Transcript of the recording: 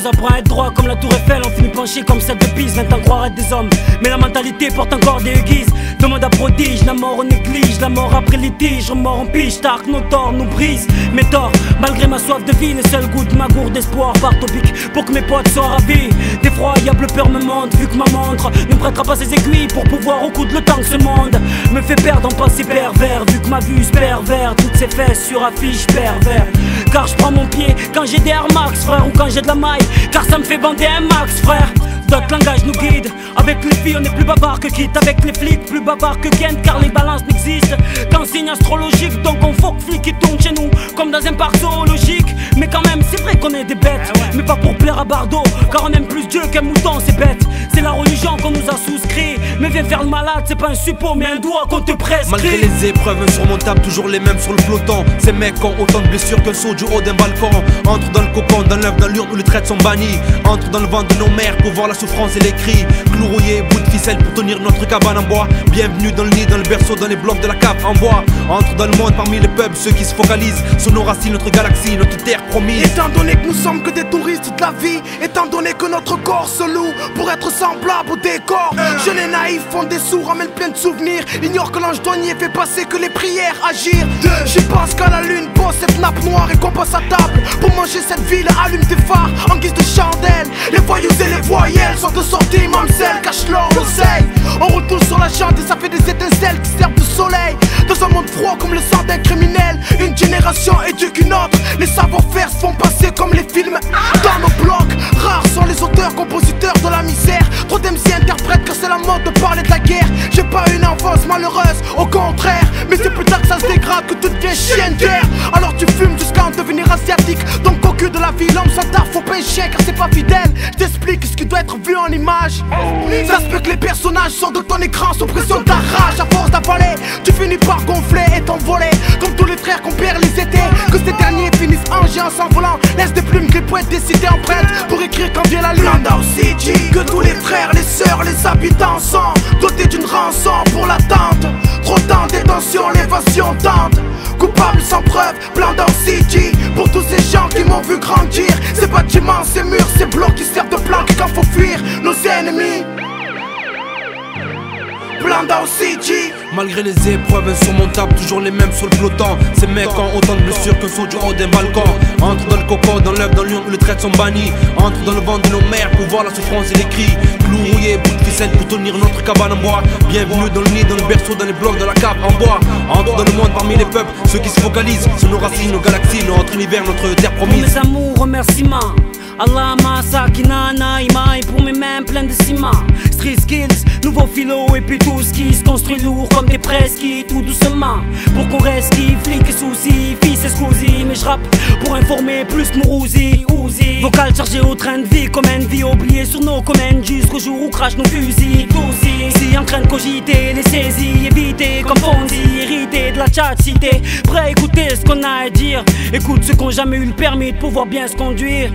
nous apprend à être droit comme la tour Eiffel. On finit penché comme celle de Pise. Maintenant croire être des hommes, mais la mentalité porte encore des guises. Demande à prodige, la mort on néglige. La mort après litige, remords en pige. Tark, nos torts nous brisent. Mes torts, malgré ma soif de vie, les seuls goûts de ma gourde d'espoir partent au pic pour que mes potes soient ravis. D'effroyable peur me monte, vu que ma montre ne me prêtera pas ses aiguilles pour pouvoir recoudre le temps que ce monde me fait perdre en passé pervers. Vu que ma vue se pervers, toutes ces fesses sur affiche pervers. Car je prends mon pied quand j'ai des Air Max, frère, ou quand j'ai de la maille, car ça me fait bander un max, frère. D'autres langages nous guident. Avec les filles on est plus bavard que quitte. Avec les flics plus bavard que Kent, car les balances n'existent qu'en signe astrologique. Donc on faut que flics qui tournent chez nous comme dans un parc zoologique. Mais quand même c'est vrai qu'on est des bêtes, mais pas pour plaire à Bardot, car on aime plus Dieu qu'un mouton, c'est bête. C'est la religion qu'on nous a souscrit. Mais viens faire le malade, c'est pas un suppôt mais un doigt qu'on te prescrit. Malgré les épreuves insurmontables, toujours les mêmes sur le peloton. Ces mecs ont autant de blessures qu'un saut du haut d'un balcon. Entre dans le cocon, dans l'œuf, dans l'urne où les traites sont bannis. Entre dans le vent de nos mères pour voir la souffrance et les cris. Clous rouillés, bout de ficelle pour tenir notre cabane en bois. Bienvenue dans le nid, dans le berceau, dans les blocs de la cave en bois. Entre dans le monde parmi les peuples, ceux qui se focalisent sur nos racines, notre galaxie, notre terre promise. Étant donné que nous sommes que des touristes de la vie, étant donné que notre corps se loue pour être semblable au décor, jeunes et naïfs font des sous, ramènent plein de souvenirs. Ignore que l'ange douanier fait passer que les prières, agir. J'y pense qu'à la lune pose cette nappe noire et qu'on passe à table pour manger cette ville, allume des phares en guise de chandelle. Les voyous et les voyelles sont de sortie, mamselle, cache leur oseille. On roule tous sur la chante et ça fait des étincelles qui servent de soleil. Dans un monde froid comme le sang d'un criminel, une génération éduque une autre. Les savoir-faire se font passer comme les films dans nos blocs. Rares sont les auteurs, compositeurs de la misère. Trop d'MC interprètent car c'est la mode de parler de la guerre. J'ai pas une enfance malheureuse, au contraire. Mais c'est plus tard que ça se dégrade que tu deviens chien de guerre. Alors tu fumes jusqu'à en devenir asiatique. Donc au cul de la vie, l'homme s'entend, faut pas un chien car c'est pas fidèle. Je t'explique ce qui doit être vu en image. Ça se peut que les personnages sortent de ton écran sous pression de ta rage. À force d'avaler, tu finis par gonfler et t'envoler. Comme tous les frères qu'on perd les étés, que ces derniers finissent en géant s'envolant. Laisse des plumes que les poètes décidés empruntent pour écrire quand vient la lune. Landau City, que tous les frères, les sœurs, les habitants sont dotés d'une rançon pour l'attente. Trop de temps détention, l'évasion tente. Coupable sans preuve, Landau City. Pour tous ces gens qui m'ont vu grandir. Ces bâtiments, ces murs, ces blocs qui servent de planque quand faut fuir nos ennemis. Landau City. Malgré les épreuves insurmontables, toujours les mêmes sur le peloton. Ces mecs ont autant de blessures qu'un saut du haut d'un balcon. Entre dans le coco, dans l'œuf, dans l'urne où les traites sont bannis. Entre dans le vent de nos mères pour voir la souffrance et les cris. Clous rouillés, bout de ficelle pour tenir notre cabane en bois. Bienvenue dans le nid, dans le berceau, dans les blocs de la cave en bois. Entre dans le monde parmi les peuples, ceux qui se focalisent sur nos racines, nos galaxies, notre univers, notre terre promise. Pour mes amours, remerciements. Allah Masakina Naïma, et pour mes mains pleines de ciment. Street skills, nouveau philo et puis tout ce qui se construit lourd comme des presqu'is, tout doucement. Pour qu'on reste qui, flic et soucis, fils et scousi. Mais je rappe pour informer plus que Mourouzi, Ouzi. Vocal chargé au train de vie comme une vie oubliée sur nos communes jusqu'au jour où crash nos fusils. Ici en train de cogiter, les saisies, éviter comme Fonzi, hériter de la chat-cité. Prêt à écouter ce qu'on a à dire, écoute ceux qui ont jamais eu le permis de pouvoir bien se conduire.